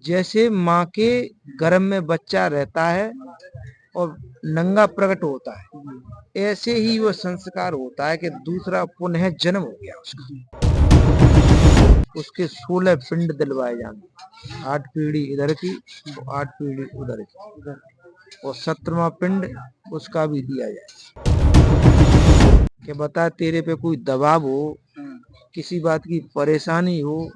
जैसे माँ के गर्भ में बच्चा रहता है और नंगा प्रकट होता है, ऐसे ही वो संस्कार होता है कि दूसरा पुनः जन्म हो गया उसका। उसके 16 पिंड दिलवाए जाएंगे, 8 पीढ़ी इधर की तो 8 पीढ़ी उधर की, और 17वां पिंड उसका भी दिया जाए कि बता तेरे पे कोई दबाव हो, किसी बात की परेशानी हो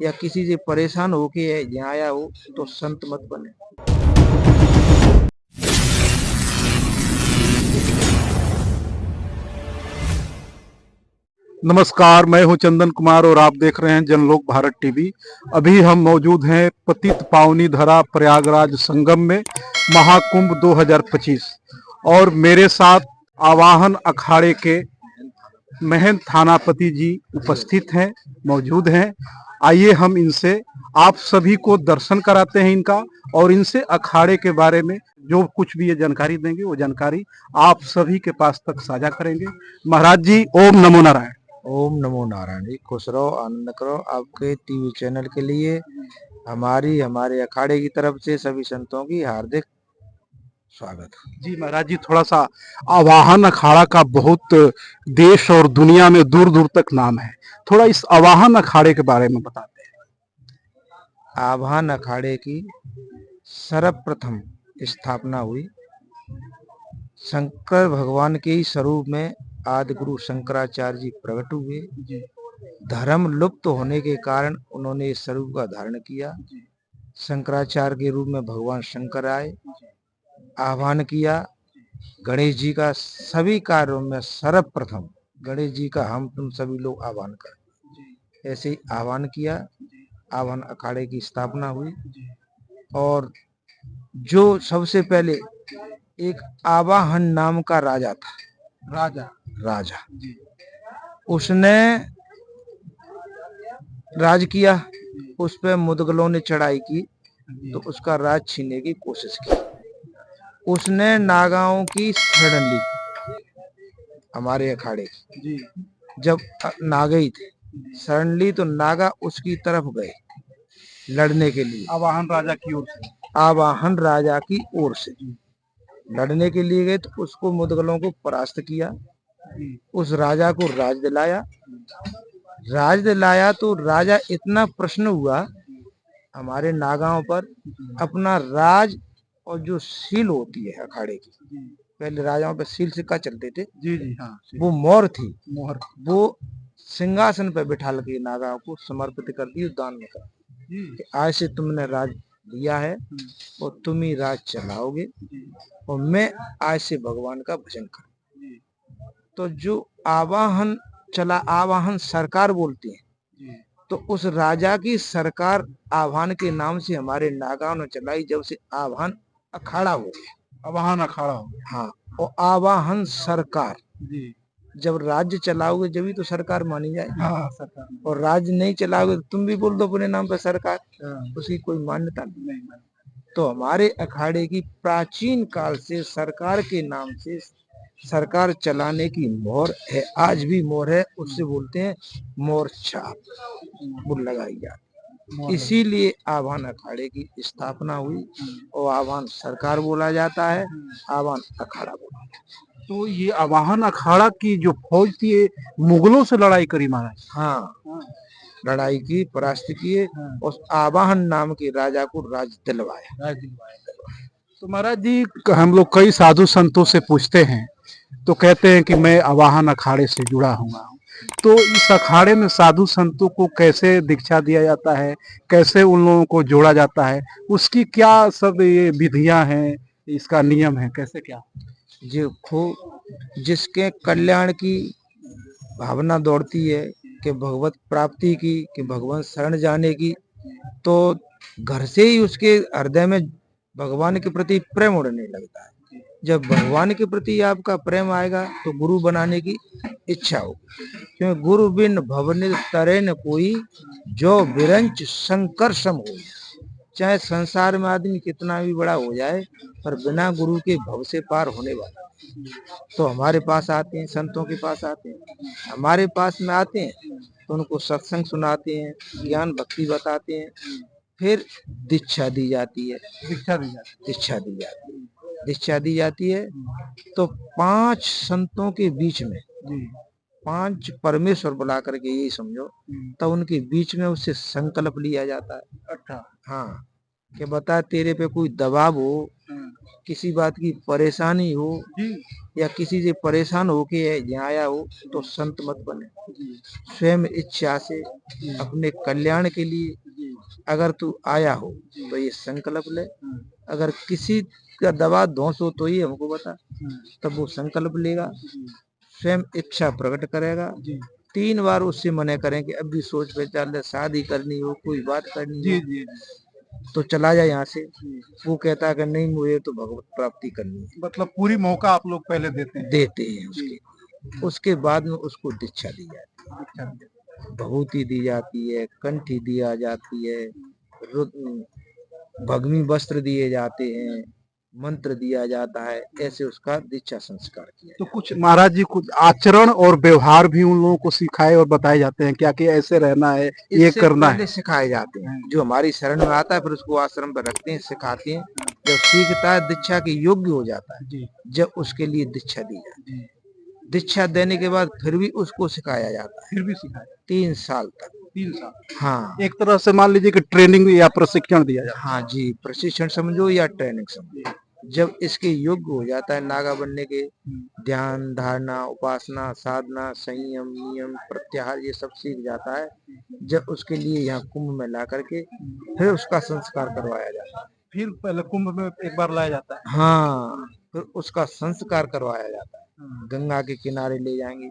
या किसी से परेशान होके यहाँ आया हो तो संत मत बने। नमस्कार, मैं हूं चंदन कुमार और आप देख रहे हैं जनलोक भारत टीवी। अभी हम मौजूद हैं पतित पावनी धरा प्रयागराज संगम में, महाकुंभ 2025, और मेरे साथ आवाहन अखाड़े के महंत थानापति जी उपस्थित हैं, मौजूद हैं। आइए हम इनसे आप सभी को दर्शन कराते हैं इनका, और इनसे अखाड़े के बारे में जो कुछ भी ये जानकारी देंगे वो जानकारी आप सभी के पास तक साझा करेंगे। महाराज जी, ओम नमो नारायण। ओम नमो नारायण जी, खुश रहो, आनंद करो। आपके टीवी चैनल के लिए हमारे अखाड़े की तरफ से सभी संतों की हार्दिक स्वागत। जी महाराज जी, थोड़ा सा आवाहन अखाड़ा का बहुत देश और दुनिया में दूर दूर तक नाम है, थोड़ा इस आवाहन अखाड़े के बारे में बताते हैं। आवाहन अखाड़े की सर्वप्रथम स्थापना हुई शंकर भगवान के ही स्वरूप में। आदि गुरु शंकराचार्य जी प्रकट हुए, धर्म लुप्त होने के कारण उन्होंने इस स्वरूप का धारण किया। शंकराचार्य के रूप में भगवान शंकर आए, आह्वान किया गणेश जी का। सभी कार्यों में सर्वप्रथम गणेश जी का हम तुम सभी लोग आह्वान करें, ऐसे ही आह्वान किया। आह्वान अखाड़े की स्थापना हुई, और जो सबसे पहले एक आवाहन नाम का राजा था, राजा उसने राज किया। उस पे मुदगलों ने चढ़ाई की तो उसका राज छीनने की कोशिश की। उसने नागाओं की शरण ली हमारे अखाड़े की। जब नागई थे शरण ली तो नागा उसकी तरफ गए लड़ने के लिए, आवाहन राजा की ओर से, आवाहन राजा की ओर से लड़ने के लिए गए, तो उसको मुदगलों को परास्त किया। उस राजा को राज दिलाया। राज दिलाया तो राजा इतना प्रसन्न हुआ हमारे नागाओं पर। अपना राज और जो सील होती है अखाड़े की, पहले राजाओं पे सील सिक्का चलते थे, वो मोहर थी, वो सिंहासन पे बिठा के नागाओं को समर्पित कर दी, दान में कर दी। आज से तुमने राज लिया है और तुम ही राज चलाओगे, और मैं आज से भगवान का भजन करूं। तो जो आवाहन चला, आवाहन सरकार बोलती है, तो उस राजा की सरकार आह्वान के नाम से हमारे नागाओं ने चलाई। जब से आह्वान अखाड़ा हो गया, आवाहन अखाड़ा हो गया। हाँ, और आवाहन सरकार। जब राज्य चलाओगे जब ही तो सरकार मानी जाए। सरकार। और राज्य नहीं चलाओगे तो तुम भी बोल दो अपने नाम पर सरकार, उसकी कोई मान्यता नहीं। तो हमारे अखाड़े की प्राचीन काल से सरकार के नाम से सरकार चलाने की मोहर है, आज भी मोहर है। उससे बोलते हैं मोहर छाप, वो लगाई जाती। इसीलिए आह्वान अखाड़े की स्थापना हुई, और आह्वान सरकार बोला जाता है, आह्वान अखाड़ा बोला जाता है। तो ये आवाहन अखाड़ा की जो फौज थी, ये मुगलों से लड़ाई करी महाराज। हाँ, लड़ाई की, परास्त किए, उस आवाहन नाम के राजा को राज दिलवाया। तो महाराज जी, हम लोग कई साधु संतों से पूछते हैं तो कहते हैं कि मैं आवाहन अखाड़े से जुड़ा हुआ हूँ। तो इस अखाड़े में साधु संतों को कैसे दीक्षा दिया जाता है, कैसे उन लोगों को जोड़ा जाता है, उसकी क्या सब ये विधियां हैं, इसका नियम है, कैसे क्या? जो जिसके कल्याण की भावना दौड़ती है कि भगवत प्राप्ति की, कि भगवान शरण जाने की, तो घर से ही उसके हृदय में भगवान के प्रति प्रेम उड़ने लगता है। जब भगवान के प्रति आपका प्रेम आएगा तो गुरु बनाने की इच्छा होगी, क्योंकि गुरु बिन भवन तरे न कोई, जो बिरंच शंकर सम हो। चाहे संसार में आदमी कितना भी बड़ा हो जाए, पर बिना गुरु के भव से पार होने वाला। तो हमारे पास आते हैं, संतों के पास आते हैं, हमारे पास में आते हैं तो उनको सत्संग सुनाते हैं, ज्ञान भक्ति बताते हैं, फिर दीक्षा दी जाती है। दीक्षा दी जाती दीक्षा दी जाती है। दीक्षा दी जाती है तो 5 संतों के बीच में, जी 5 परमेश्वर बुला करके यही समझो, तब उनके बीच में उससे संकल्प लिया जाता है। अच्छा हाँ, कि बता तेरे पे कोई दबाव हो, किसी बात की परेशानी हो, जी या किसी से परेशान होके यहाँ आया हो, तो संत मत बने। स्वयं इच्छा से अपने कल्याण के लिए अगर तू आया हो तो ये संकल्प ले। अगर किसी का दबाव ध्वंस हो तो ये हमको बता, तब वो संकल्प लेगा, स्वयं इच्छा प्रकट करेगा। 3 बार उससे मना करें कि अब भी सोच विचार ले, शादी करनी हो, कोई बात करनी जी हो, जी तो चला जाए यहाँ से। वो कहता है कि नहीं, मुझे तो भगवत प्राप्ति करनी है। मतलब पूरी मौका आप लोग पहले देते हैं। देते हैं उसके बाद में उसको दीक्षा दी जाती है। भभूति दी जाती है, कंठी दिया जाती है, भगवी वस्त्र दिए जाते हैं, मंत्र दिया जाता है। ऐसे उसका दीक्षा संस्कार किया। तो कुछ महाराज जी कुछ आचरण और व्यवहार भी उन लोगों को सिखाए और बताए जाते हैं क्या कि ऐसे रहना है, ये इससे करना पहले है। सिखाए जाते हैं। जो हमारी शरण में आता है फिर उसको आश्रम पर रखते हैं, सिखाते हैं। जब सीखता है, दीक्षा के योग्य हो जाता है, जब उसके लिए दीक्षा दी जाती है। दीक्षा देने के बाद फिर भी उसको सिखाया जाता है, फिर भी सिखाया 3 साल तक। 3 साल हाँ, एक तरह से मान लीजिए कि ट्रेनिंग या प्रशिक्षण दिया जाता हाँ जी, प्रशिक्षण समझो या ट्रेनिंग समझो। जब इसके योग्य हो जाता है नागा बनने के, ध्यान, धारणा, उपासना, साधना, संयम, नियम, प्रत्याहार, ये सब सीख जाता है। जब उसके लिए यहाँ कुंभ में ला करके फिर उसका संस्कार करवाया जाता है। फिर पहले कुंभ में एक बार लाया जाता है। हाँ, फिर उसका संस्कार करवाया जाता है। गंगा के किनारे ले जाएंगे,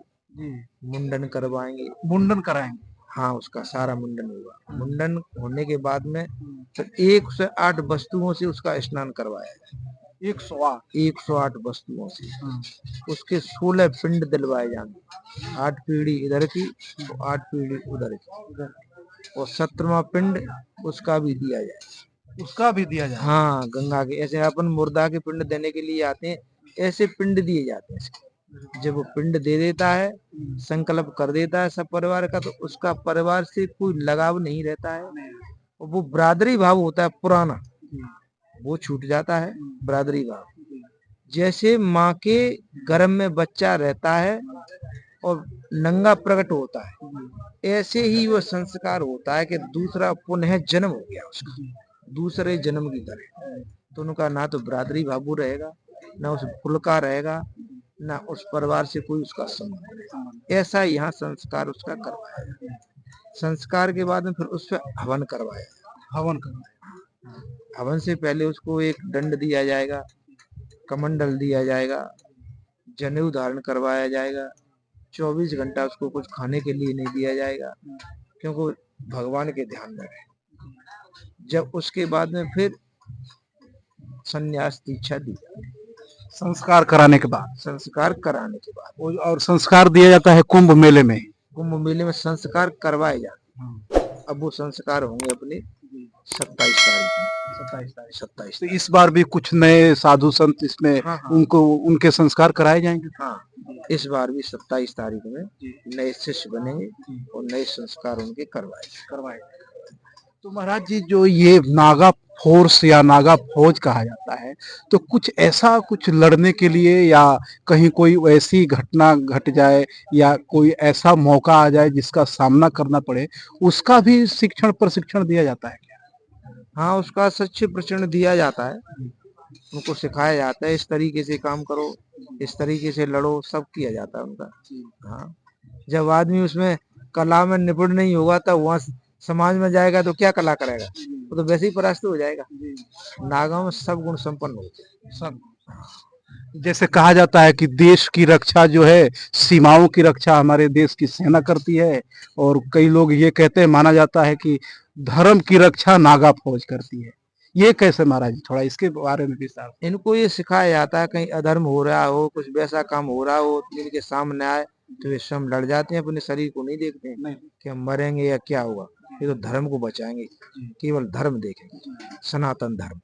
मुंडन करवाएंगे। मुंडन कराएंगे। हाँ, उसका सारा मुंडन होगा। मुंडन होने के बाद में फिर 108 वस्तुओं से उसका स्नान करवाया जाए। 108 वस्तुओं से उसके 16 पिंड दिलवाए जाएंगे। 8 पीढ़ी इधर की तो 8 पीढ़ी उधर की, और 17वां पिंड उसका भी दिया जाए। उसका भी दिया जाए। हाँ, गंगा के, ऐसे अपन मुर्दा के पिंड देने के लिए आते हैं, ऐसे पिंड दिए जाते हैं इसके। जब वो पिंड दे देता है, संकल्प कर देता है सब परिवार का, तो उसका परिवार से कोई लगाव नहीं रहता है। और वो बरादरी भाव होता है पुराना, वो छूट जाता है। बरादरी भाव जैसे माँ के गर्भ में बच्चा रहता है और नंगा प्रकट होता है, ऐसे ही वो संस्कार होता है कि दूसरा पुनः जन्म हो गया उसका, दूसरे जन्म की तरह। तो उनका ना तो बरादरी भाव रहेगा, ना उस कुल का रहेगा, ना उस परिवार से कोई उसका संबंध रहेगा। ऐसा यहाँ संस्कार उसका करवाया जाए। संस्कार के बाद में फिर उस पर हवन करवाया। हवन से पहले उसको एक दंड दिया जाएगा, कमंडल दिया जाएगा, जनेऊ धारण करवाया जाएगा। 24 घंटा उसको कुछ खाने के लिए नहीं दिया जाएगा, क्योंकि भगवान के ध्यान में रहे। जब उसके बाद में फिर संन्यास दीक्षा दी जाती है। संस्कार कराने के बाद। संस्कार कराने के बाद और संस्कार दिया जाता है कुंभ मेले में। कुंभ मेले में संस्कार करवाए जाते हैं। अब वो संस्कार होंगे अपने 27 तारीख। 27 तो इस बार भी कुछ नए साधु संत इसमें हाँ, हाँ। उनको उनके संस्कार कराए जाएंगे। हाँ, इस बार भी 27 तारीख में नए शिष्य बनेंगे और नए संस्कार उनके करवाए। तो महाराज जी जो ये नागा फोर्स या नागा फौज कहा जाता है, तो कुछ ऐसा कुछ लड़ने के लिए या कहीं कोई ऐसी घटना घट जाए या कोई ऐसा मौका आ जाए जिसका सामना करना पड़े, उसका भी शिक्षण प्रशिक्षण दिया जाता है क्या? हाँ, उसका सच्चे प्रशिक्षण दिया जाता है। उनको सिखाया जाता है, इस तरीके से काम करो, इस तरीके से लड़ो, सब किया जाता है उनका। हाँ, जब आदमी उसमें कला में निपुण नहीं होगा तब वहाँ समाज में जाएगा तो क्या कला करेगा, वो तो वैसे ही परास्त हो जाएगा। नागाओं में सब गुण संपन्न होते हैं। सब जैसे कहा जाता है कि देश की रक्षा जो है, सीमाओं की रक्षा हमारे देश की सेना करती है, और कई लोग ये कहते हैं, माना जाता है कि धर्म की रक्षा नागा फौज करती है। ये कैसे महाराज जी, थोड़ा इसके बारे में विस्तार। इनको ये सिखाया जाता है, कहीं अधर्म हो रहा हो, कुछ वैसा काम हो रहा हो, इनके सामने आए तो ये स्वयं लड़ जाते हैं, अपने शरीर को नहीं देखते हैं कि हम मरेंगे या क्या हुआ। ये तो धर्म को बचाएंगे, केवल धर्म देखेंगे, सनातन धर्म।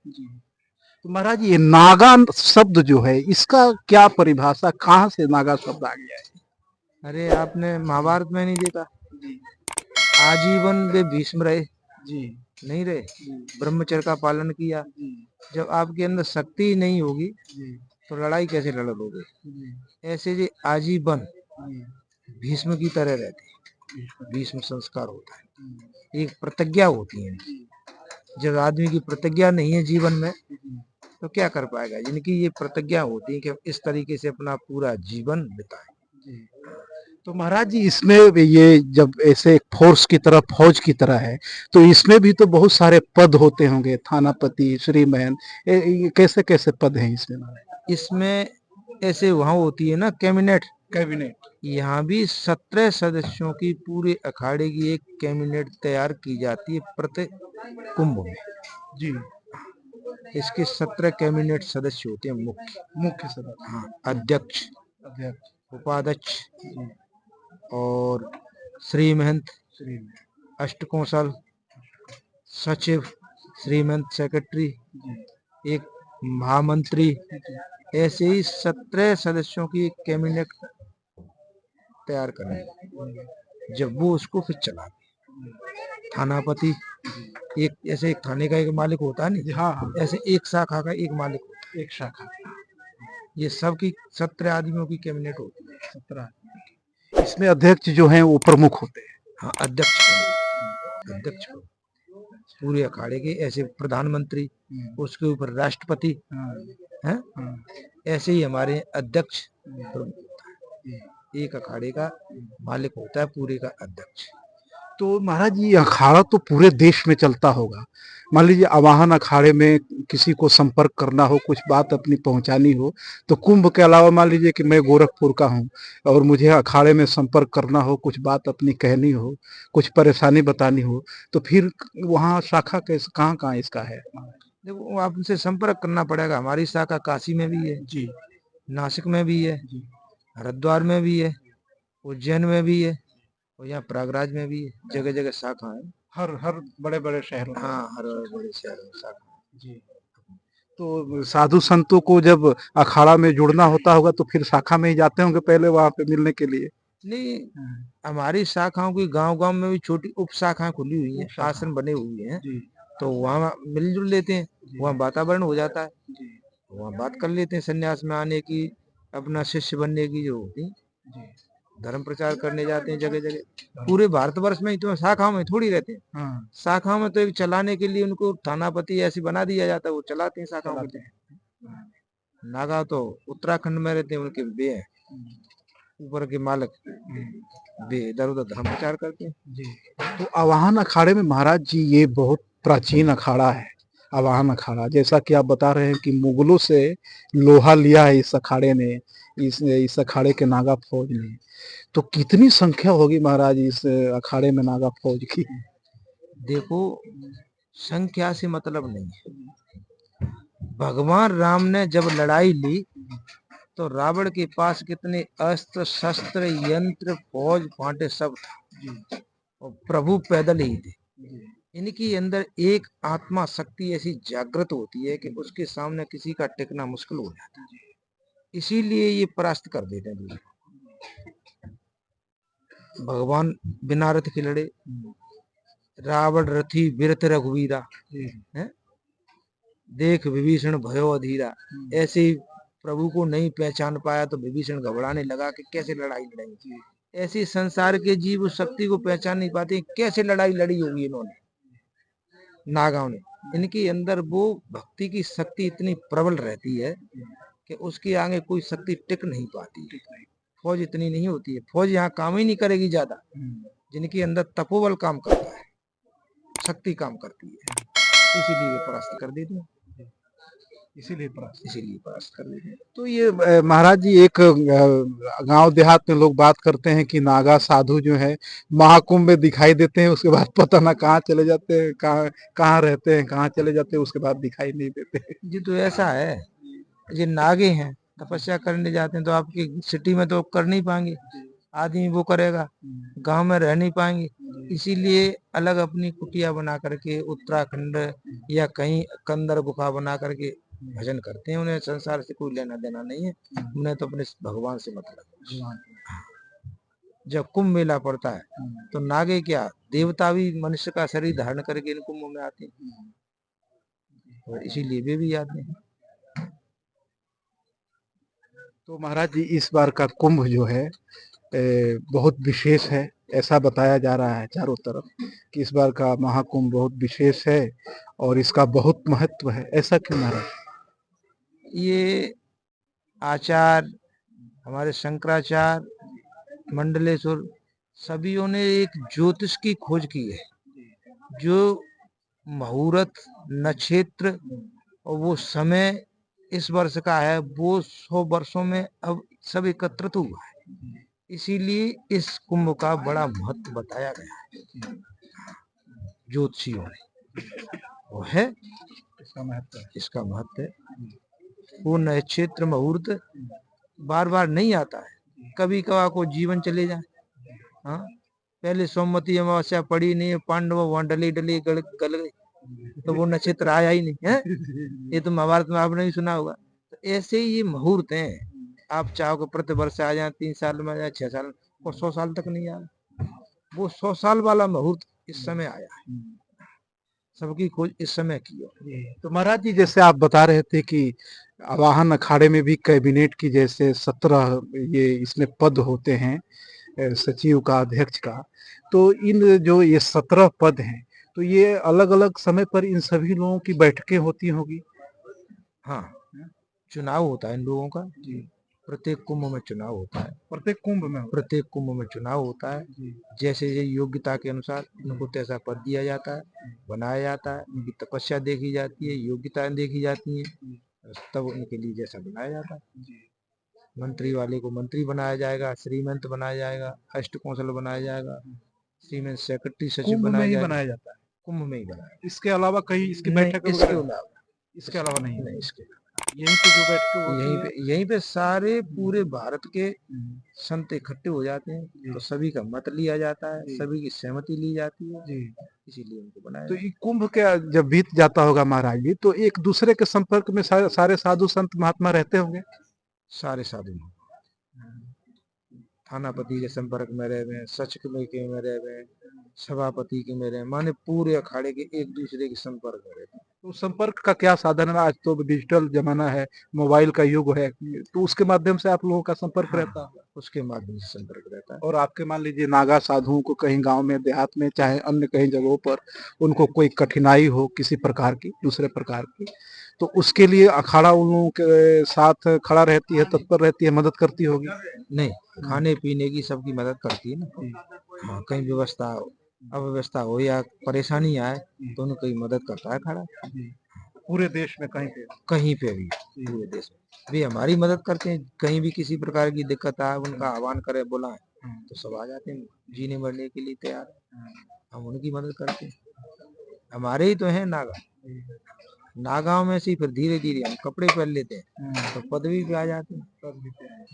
तो महाराज ये नागा शब्द जो है, इसका क्या परिभाषा, कहाँ से नागा शब्द आ गया है? अरे आपने महाभारत में नहीं देखा, आजीवन वे भीष्म रहे, नहीं रहे, ब्रह्मचर्य का पालन किया। जब आपके अंदर शक्ति ही नहीं होगी तो लड़ाई कैसे लड़ लोगे। ऐसे जो आजीवन भीष्म की तरह रहते हैं, भीष्म संस्कार होता है, एक प्रतिज्ञा होती है। जब आदमी की प्रतिज्ञा नहीं है जीवन में तो क्या कर पाएगा। जिनकी ये प्रतिज्ञा होती है कि हम इस तरीके से अपना पूरा जीवन बिताएं। तो महाराज जी इसमें ये जब ऐसे एक फोर्स की तरह फौज की तरह है तो इसमें भी तो बहुत सारे पद होते होंगे, थानापति, श्रीमैन, ये कैसे कैसे पद हैं इसमें महाराज? इसमें ऐसे वहां होती है ना कैबिनेट, कैबिनेट। यहाँ भी 17 सदस्यों की पूरे अखाड़े की एक कैबिनेट तैयार की जाती है प्रति कुंभ में जी। इसके 17 कैबिनेट सदस्य होते हैं। मुख्य सदस्य। हाँ, अध्यक्ष, उपाध्यक्ष और श्री महंत, अष्टकोषाल, सचिव, श्रीमंत, सेक्रेटरी, एक महामंत्री, ऐसे ही 17 सदस्यों की एक कैबिनेट तैयार करें। जब वो उसको फिर चलाते, थानापति एक ऐसे एक थाने का एक मालिक होता है नहीं, हाँ, ऐसे एक शाखा का एक मालिक होता है, एक शाखा। ये सब की 17 आदमियों की कैबिनेट होती है, 17। इसमें अध्यक्ष जो हैं वो प्रमुख होते हैं। हाँ, अध्यक्ष पूरे अखाड़े के। ऐसे प्रधानमंत्री, उसके ऊपर राष्ट्रपति है, ऐसे ही हमारे अध्यक्ष प्रमुख होता है। एक अखाड़े का मालिक होता है पूरे का अध्यक्ष। तो महाराज ये अखाड़ा तो पूरे देश में चलता होगा। मान लीजिए आवाहन अखाड़े में किसी को संपर्क करना हो, कुछ बात अपनी पहुंचानी हो, तो कुंभ के अलावा मान लीजिए कि मैं गोरखपुर का हूं और मुझे अखाड़े में संपर्क करना हो, कुछ बात अपनी कहनी हो, कुछ परेशानी बतानी हो, तो फिर वहाँ शाखा कैसे, कहाँ कहाँ इसका है? देखो आपसे संपर्क करना पड़ेगा। हमारी शाखा काशी में भी है जी, नासिक में भी है, हरिद्वार में भी है, उज्जैन में भी है और यहाँ प्रयागराज में भी है। जगह जगह शाखा है, हर बड़े बड़े शहरों में। हाँ, हर बड़े शहरों में शाखा जी। तो साधु संतों को जब अखाड़ा में जुड़ना होता होगा तो फिर शाखा में ही जाते होंगे पहले वहां पे मिलने के लिए? नहीं, हमारी शाखाओं की गांव-गांव में भी छोटी उप शाखाएं खुली हुई हैं, आश्रम बने हुए हैं, तो वहाँ मिलजुल लेते हैं, वहाँ वातावरण हो जाता है, वहाँ बात कर लेते हैं सन्यास में आने की, अपना शिष्य बनने की जो होती, धर्म प्रचार करने जाते हैं जगह जगह। पूरे भारतवर्ष में ही तो शाखाओं में थोड़ी रहते हैं, शाखाओं में तो एक चलाने के लिए उनको थानापति ऐसे बना दिया जाता है, वो चलाते हैं शाखाओं के। नागा तो उत्तराखंड में रहते हैं, उनके वे हैं ऊपर के मालिक, वे इधर उधर धर्म प्रचार करते हैं जी। तो आवाहन अखाड़े में महाराज जी ये बहुत प्राचीन अखाड़ा है। आवाहन अखाड़ा जैसा कि आप बता रहे हैं कि मुगलों से लोहा लिया है इस अखाड़े ने, इस अखाड़े के नागा फौज ने। तो कितनी संख्या होगी महाराज इस अखाड़े में नागा फौज की? देखो संख्या से मतलब नहीं है। भगवान राम ने जब लड़ाई ली तो रावण के पास कितने अस्त्र शस्त्र यंत्र फौज फांटे सब था और प्रभु पैदल ही थे। इनकी अंदर एक आत्मा शक्ति ऐसी जागृत होती है कि उसके सामने किसी का टिकना मुश्किल हो जाता है, इसीलिए ये परास्त कर देते हैं दूसरों। भगवान बिना रथ के लड़े, रावण रथी बिरथ रघुवीरा है, देख विभीषण भयो अधीरा। ऐसे ही प्रभु को नहीं पहचान पाया तो विभीषण घबराने लगा कि कैसे लड़ाई लड़ेंगे। ऐसे संसार के जीव उस शक्ति को पहचान नहीं पाते, कैसे लड़ाई लड़ी होगी इन्होंने, नागाओं ने। इनके अंदर वो भक्ति की शक्ति इतनी प्रबल रहती है कि उसके आगे कोई शक्ति टिक नहीं पाती। फौज इतनी नहीं होती है, फौज यहाँ काम ही नहीं करेगी ज्यादा। जिनके अंदर तपोबल काम करता है, शक्ति काम करती है, इसीलिए परास्त कर देते हैं। इसीलिए परास्त कर देते हैं। तो ये महाराज जी एक गांव देहात में लोग बात करते हैं कि नागा साधु जो है महाकुंभ में दिखाई देते हैं, उसके बाद पता ना कहाँ चले जाते हैं, कहाँ रहते हैं, कहाँ चले जाते हैं, उसके बाद दिखाई नहीं देते जी। तो ऐसा है, ये नागे हैं, तपस्या करने जाते हैं तो आपकी सिटी में तो कर नहीं पाएंगे, आदमी वो करेगा, गांव में रह नहीं पाएंगे, इसीलिए अलग अपनी कुटिया बना करके उत्तराखंड या कहीं कंदर गुफा बना करके भजन करते हैं। उन्हें संसार से कोई लेना देना नहीं है, उन्हें तो अपने भगवान से मतलब है। जब कुंभ मेला पड़ता है तो नागे क्या देवता भी मनुष्य का शरीर धारण करके इन कुंभ में आते हैं, और इसीलिए वे भी आते हैं। तो महाराज जी इस बार का कुंभ जो है बहुत विशेष है, ऐसा बताया जा रहा है चारों तरफ कि इस बार का महाकुंभ बहुत विशेष है और इसका बहुत महत्व है। ऐसा क्यों महाराज? ये आचार्य, हमारे शंकराचार्य, मंडलेश्वर, सभीयों ने एक ज्योतिष की खोज की है, जो मुहूर्त, नक्षत्र और वो समय इस वर्ष का है, वो 100 वर्षों में अब सब एकत्रित हुआ है। इसीलिए इस कुंभ का बड़ा महत्व बताया गया है ज्योतिषियों ने, वो है इसका महत्व है। वो नक्षत्र मुहूर्त बार बार नहीं आता है, कभी कभार को जीवन चले जाए। हाँ, पहले सोमवती अमावस्या पड़ी नहीं, पांडव वहां डले डले गल गए, तो वो नक्षत्र आया ही नहीं है। ये तो महाभारत में आपने भी सुना होगा। तो ऐसे ही ये मुहूर्त हैं, आप चाहो कि प्रति वर्ष आ जाए, 3 साल में आ जाए, 6 साल, और 100 साल तक नहीं आया। वो 100 साल वाला मुहूर्त इस समय आया है, सबकी खोज इस समय की है। तो महाराज जी जैसे आप बता रहे थे कि आवाहन अखाड़े में भी कैबिनेट की जैसे 17 ये इसमें पद होते हैं, सचिव का, अध्यक्ष का, तो इन जो ये 17 पद हैं, तो ये अलग अलग समय पर इन सभी लोगों की बैठकें होती होगी। हाँ, चुनाव होता है इन लोगों का, प्रत्येक कुंभ में चुनाव होता है। प्रत्येक कुंभ में चुनाव होता है। जैसे ये योग्यता के अनुसार उनको तैसा पद दिया जाता है, बनाया जाता है, उनकी तपस्या देखी जाती है, योग्यताएं देखी जाती हैं, तब उनके लिए जैसा बनाया जाता है। मंत्री वाले को मंत्री बनाया जाएगा, श्रीमंत बनाया जाएगा, अष्ट कौंसल बनाया जाएगा, श्रीमंत सेक्रेटरी सचिव बनाया जाता है। कुंभ में ही बनाया। इसके अलावा कहीं इसकी बैठक इसके अलावा नहीं, इसके यहीं पे जो बैठक यहीं पे सारे पूरे भारत के संत इकट्ठे हो जाते हैं, तो सभी का मत लिया जाता है, सभी की सहमति ली जाती है, इसीलिए उनको बनाया। तो ये कुंभ क्या जब बीत जाता होगा महाराज जी, तो एक दूसरे के संपर्क में सारे साधु संत महात्मा रहते होंगे? सारे साधु थानापति के संपर्क में रहे हुए, सच के में रहे हुए, सभापति के में रहे, माने पूरे अखाड़े के एक दूसरे के संपर्क में रहते हैं। तो संपर्क का क्या साधन है? आज तो डिजिटल जमाना है, मोबाइल का युग है, तो उसके माध्यम से आप लोगों का संपर्क रहता है? उसके माध्यम से संपर्क रहता है। और आपके मान लीजिए नागा साधुओं को कहीं गांव में, देहात में, चाहे अन्य कहीं जगहों पर उनको कोई कठिनाई हो किसी प्रकार की, दूसरे प्रकार की, तो उसके लिए अखाड़ा उन लोगों के साथ खड़ा रहती है, तत्पर रहती है, मदद करती होगी? नहीं, खाने पीने की सबकी मदद करती है ना। हाँ, कहीं व्यवस्था अव्यवस्था हो या परेशानी आए तो उनकी मदद करता है खड़ा। पूरे देश में कहीं पे भी पूरे देश में भी हमारी मदद करते हैं। कहीं भी किसी प्रकार की दिक्कत आए, उनका आह्वान करे, बुलाए, तो सब आ जाते हैं, जीने मरने के लिए तैयार है। हम उनकी मदद करते हैं। हमारे ही तो है नागा, नागांव में से फिर धीरे धीरे हम कपड़े पहन लेते हैं, तो पदवी पे आ जाते हैं,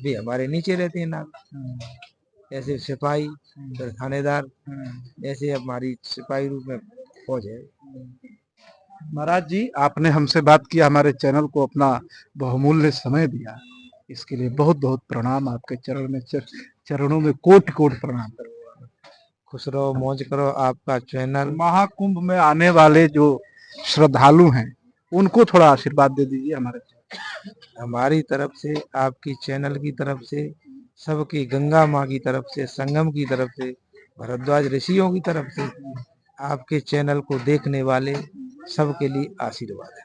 भी हमारे नीचे रहते हैं नागा। ऐसे सिपाही, फिर थानेदार, ऐसे हमारी सिपाही रूप में फौज है। महाराज जी आपने हमसे बात किया, हमारे चैनल को अपना बहुमूल्य समय दिया, इसके लिए बहुत बहुत प्रणाम। आपके चरणों में कोटि कोटि प्रणाम। खुश रहो, मौज करो। आपका चैनल महाकुंभ में आने वाले जो श्रद्धालु हैं उनको थोड़ा आशीर्वाद दे दीजिए हमारी तरफ से, आपकी चैनल की तरफ से, सबकी गंगा माँ की तरफ से, संगम की तरफ से, भरद्वाज ऋषियों की तरफ से, आपके चैनल को देखने वाले सबके लिए आशीर्वाद है।